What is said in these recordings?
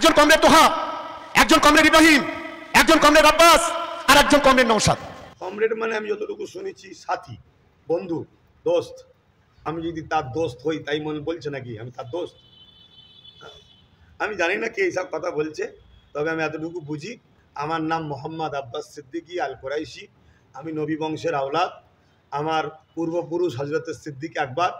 একজন কমরেড তোহা, একজন কমরেড ইব্রাহিম, একজন কমরেড আব্বাস, আর একজন কমরেড নওশাদ। কমরেড মানে আমি যতটুকু শুনেছি সাথী, বন্ধু, দোস্ত। আমি যদি তার দোস্ত হই তাই মনে বলছে নাকি আমি তার দোস্ত? আমি জানি না কে এইসব কথা বলছে, তবে আমি এতটুকু বুঝি আমার নাম মোহাম্মদ আব্বাস সিদ্দিকী আল কোরাইশি। আমি নবী বংশের আওলাদ। আমার পূর্বপুরুষ হজরত সিদ্দিক আকবর,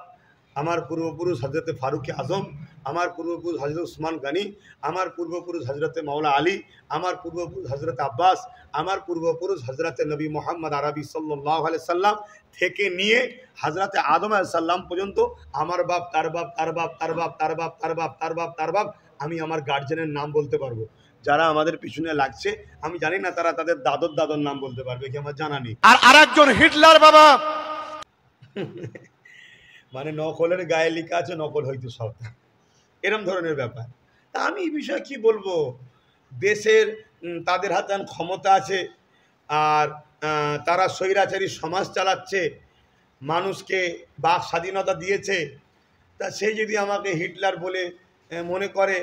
আমার পূর্বপুরুষ হজরত ফারুক আজম, আমার পূর্বপুরুষ হজরত উসমান গানি, আমার পূর্বপুরুষ হজরত মাওলা আলী, আমার পূর্বপুরুষ হজরত আব্বাস, আমার পূর্বপুরুষ হজরত নবী মোহাম্মদ আরবি সাল্লাল্লাহু আলাইহি সাল্লাম থেকে নিয়ে হজরত আদম আলাইহিস সালাম পর্যন্ত আমার বাপ, তার বাপ, তার বাপ, তার বাপ, তার বাপ, তার বাপ, তার বাপ, তার বাপ, আমি আমার গার্জেনের নাম বলতে পারবো। যারা আমাদের পিছনে লাগছে আমি জানি না তারা তাদের দাদর দাদর নাম বলতে পারবে কি আমার জানা নেই। আর আরেকজন হিটলার বাবা। মানে নকলের গায়ে লেখা আছে নকল হইতে সব, এরম ধরনের ব্যাপার। তা আমি এই বিষয়ে কি বলবো? দেশের তাদের হাতে ক্ষমতা আছে, আর তারা স্বৈরাচারী সমাজ চালাচ্ছে, মানুষকে বাক স্বাধীনতা দিয়েছে। তা সে যদি আমাকে হিটলার বলে মনে করে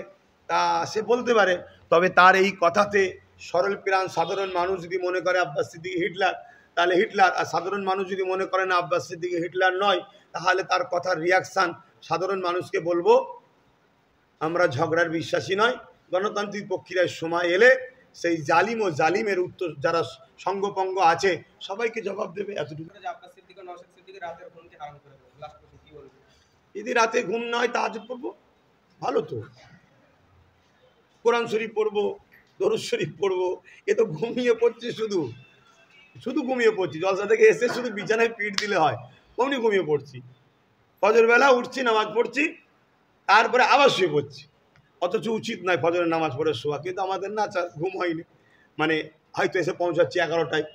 তা সে বলতে পারে, তবে তার এই কথাতে সরল প্রাণ সাধারণ মানুষ যদি মনে করে আব্বাস সিদ্দিকী হিটলার, তাহলে হিটলার। আর সাধারণ মানুষ যদি মনে করে না আব্বাস সিদ্দিকী হিটলার নয়, তাহলে তার কথার রিয়াকশান সাধারণ মানুষকে বলবো আমরা ঝগড়ার বিশ্বাসী নয়। গণতান্ত্রিক প্রক্রিয়ায় সময় এলে সেই জালিম ও জালিমের উত্তর যারা সঙ্গপঙ্গ আছে সবাইকে জবাব দেবে। এতটুকু। যদি রাতে ঘুম না হয় তাহাজ্জুদ পড়বো, ভালো তো। কোরআন শরীফ পড়বো, দরুদ শরীফ পড়বো। এ তো ঘুমিয়ে পড়ছি, শুধু শুধু ঘুমিয়ে পড়ছি। জলসা থেকে এসে শুধু বিছানায় পিঠ দিলে হয়, অমনি ঘুমিয়ে পড়ছি। ফজর বেলা উঠছি, নামাজ পড়ছি, তারপরে আবার শুয়ে পড়ছি। অথচ উচিত নয় ফজরের নামাজ পড়ে শোয়া, কিন্তু আমাদের না ঘুম হয়নি। মানে হয়তো এসে পৌঁছাচ্ছি 11টায়,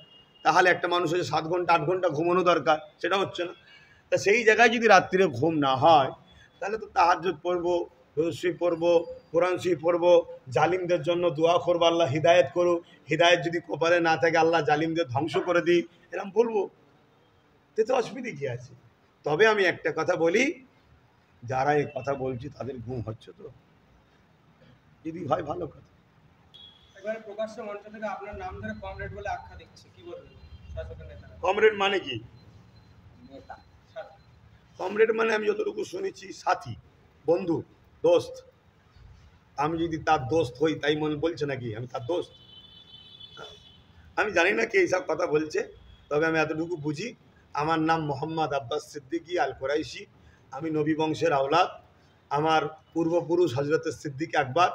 তাহলে একটা মানুষ এসে 7 ঘন্টা 8 ঘন্টা ঘুমানো দরকার, সেটা হচ্ছে না। তা সেই জায়গায় যদি রাত্রিরে ঘুম না হয়, তাহলে তো তাহাজ্জুদ পড়বো, দরুদ শরীফ পড়বো, কোরআন শরীফ পড়বো, জালিমদের জন্য দোয়া করবো আল্লাহ হিদায়ত করুক, হিদায়ত যদি কপালে না থাকে আল্লাহ জালিমদের ধ্বংস করে দিই, এরকম বলবো। তো অসুবিধে কী আছে? তবে আমি একটা কথা বলি, যারা এই কথা বলছি তাদের ঘুম হচ্ছে তো, যদি হয় ভালো কথা। এবারে প্রকাশ্য মঞ্চ থেকে আপনার নাম ধরে কমরেড বলে আখ্যা দিচ্ছে, কি বলবেন? শাসকের নেতা কমরেড মানে কি? নেতা, কমরেড মানে আমি যতটুকু শুনেছি সাথী, বন্ধু, দোস্ত। আমি যদি তার দোস্ত হই তাই মনে বলছে নাকি আমি তার দোস্ত? আমি জানি না কে এইসব কথা বলছে, তবে আমি এতটুকু বুঝি আমার নাম মোহাম্মদ আব্বাস সিদ্দিকী আল কোরাইশি। আমি নবী বংশের আওলাদ। আমার পূর্বপুরুষ হজরত সিদ্দিক আকবর,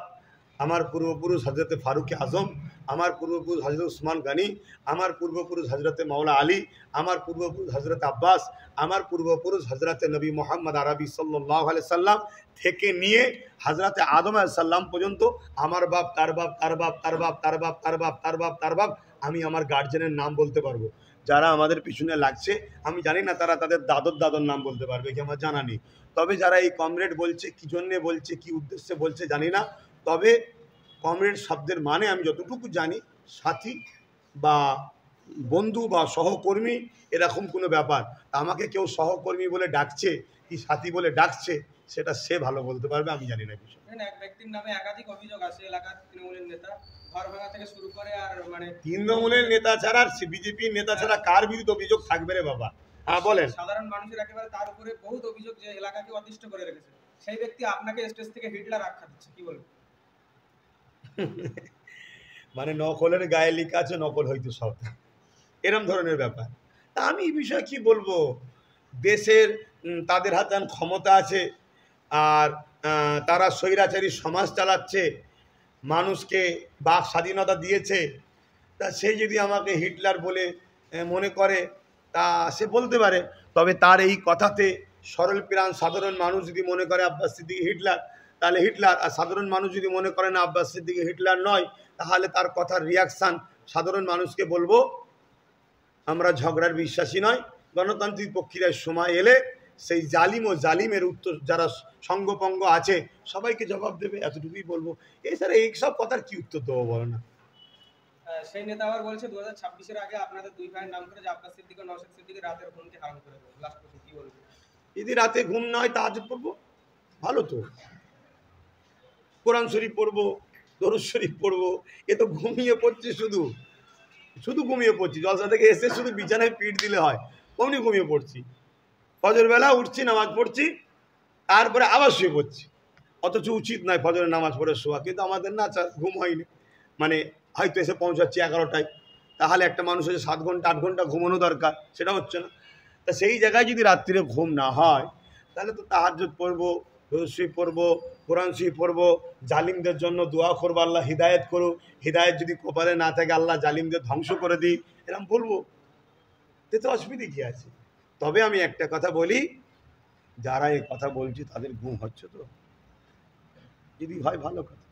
আমার পূর্বপুরুষ হজরত ফারুক আজম, আমার পূর্বপুরুষ হজরত উসমান গানি, আমার পূর্বপুরুষ হজরত মাওলা আলী, আমার পূর্বপুরুষ হজরত আব্বাস, আমার পূর্বপুরুষ হজরত নবী মোহাম্মদ আরবি সাল্লাল্লাহু আলাইহি সাল্লাম থেকে নিয়ে হজরত আদম আলাইহিস সালাম পর্যন্ত আমার বাপ, তার বাপ, তার বাপ, তার বাপ, তার বাপ, তার বাপ, তার বাপ, তার বাপ, আমি আমার গার্জেনের নাম বলতে পারবো। যারা আমাদের পিছনে লাগছে আমি জানি না তারা তাদের দাদর দাদর নাম বলতে পারবে কি আমার জানা নেই। তবে যারা এই কমরেড বলছে, কী জন্যে বলছে, কী উদ্দেশ্যে বলছে জানি না। তবে কমরেড শব্দের মানে আমি যতটুকু জানি সাথী বা বন্ধু বা সহকর্মী, এরকম কোনো ব্যাপার। আমাকে কেউ সহকর্মী বলে ডাকছে কি সাথী বলে ডাকছে সেটা সে ভালো বলতে পারবে, আমি জানি না বিষয়। এক ব্যক্তির নামে একাধিক অভিযোগ আছে, এলাকার তৃণমূলের নেতা ঘর ভাঙা থেকে শুরু করে, আর মানে তৃণমূলের নেতা ছাড়া বিজেপির নেতা ছাড়া কার বিরুদ্ধে অভিযোগ থাকবে রে বাবা? হ্যাঁ বলেন। সাধারণ মানুষের একেবারে তার উপরে বহুত অভিযোগ যে এলাকাকে অতিষ্ঠ করে রেখেছে, সেই ব্যক্তি আপনাকে স্টেজ থেকে হিটলার আখ্যা দিচ্ছে, কি বলবেন? মানে নকলের গায়ে লেখা আছে নকল হইতে সব, এরম ধরনের ব্যাপার। তা আমি এই বিষয়ে কি বলবো? দেশের তাদের হাতে ক্ষমতা আছে, আর তারা স্বৈরাচারী সমাজ চালাচ্ছে, মানুষকে বাক স্বাধীনতা দিয়েছে। তা সে যদি আমাকে হিটলার বলে মনে করে তা সে বলতে পারে, তবে তার এই কথাতে সরল প্রাণ সাধারণ মানুষ যদি মনে করে আব্বাস সিদ্দিকী হিটলার, তাহলে হিটলার। আর সাধারণ মানুষ যদি মনে করে না আব্বাস সিদ্দিকী হিটলার নয়, তাহলে তার কথার রিয়াকশান সাধারণ মানুষকে বলবো আমরা ঝগড়ার বিশ্বাসী নয়। গণতান্ত্রিক প্রক্রিয়ায় সময় এলে সেই জালিম ও জালিমের উত্তর যারা সঙ্গপঙ্গ আছে সবাইকে জবাব দেবে, এতটুকুই বলবো। এছাড়া এইসব কথার কি উত্তর দেবো বলো না? সেই নেতা আবার বলছে 2026-এর আগে আপনাদের দুই ভাইয়ের নাম করে যে আব্বাস সিদ্দিক ও নওশাদ সিদ্দিকী রাতের ঘুমকে হারাম করে দেবে। লাস্ট প্রশ্ন, কি বলবেন? যদি রাতে ঘুম না হয় তাহাজ্জুদ পড়বো, ভালো তো। কোরআন শরীফ পড়বো, দরুদ শরীফ পড়বো, এ তো ঘুমিয়ে পড়ছি, শুধু শুধু ঘুমিয়ে পড়ছি। জলসা থেকে এসে শুধু বিছানায় পিঠ দিলে হয়, অমনি ঘুমিয়ে পড়ছি। ফজর বেলা উঠছি, নামাজ পড়ছি, তারপরে আবার শুয়ে পড়ছি। অথচ উচিত নয় ফজরের নামাজ পড়ে শোয়া, কিন্তু আমাদের না ঘুম হয়নি। মানে হয়তো এসে পৌঁছাচ্ছি 11টায়, তাহলে একটা মানুষের 7 ঘন্টা 8 ঘন্টা ঘুমানো দরকার, সেটা হচ্ছে না। তা সেই জায়গায় যদি রাত্রিরে ঘুম না হয়, তাহলে তো তাহাজ্জুদ পড়বো, দরুদ শরীফ পড়বো, কোরআন শরীফ পড়বো, জালিমদের জন্য দোয়া করবো, আল্লাহ হিদায়েত করো, হিদায়েত যদি কপালে না থাকে আল্লাহ জালিমদের ধ্বংস করে দিই, এরকম বলবো, এতে অসুবিধে কি আছে? তবে আমি একটা কথা বলি, যারা এই কথা বলছি তাদের ঘুম হচ্ছে তো, যদি হয় ভালো কথা।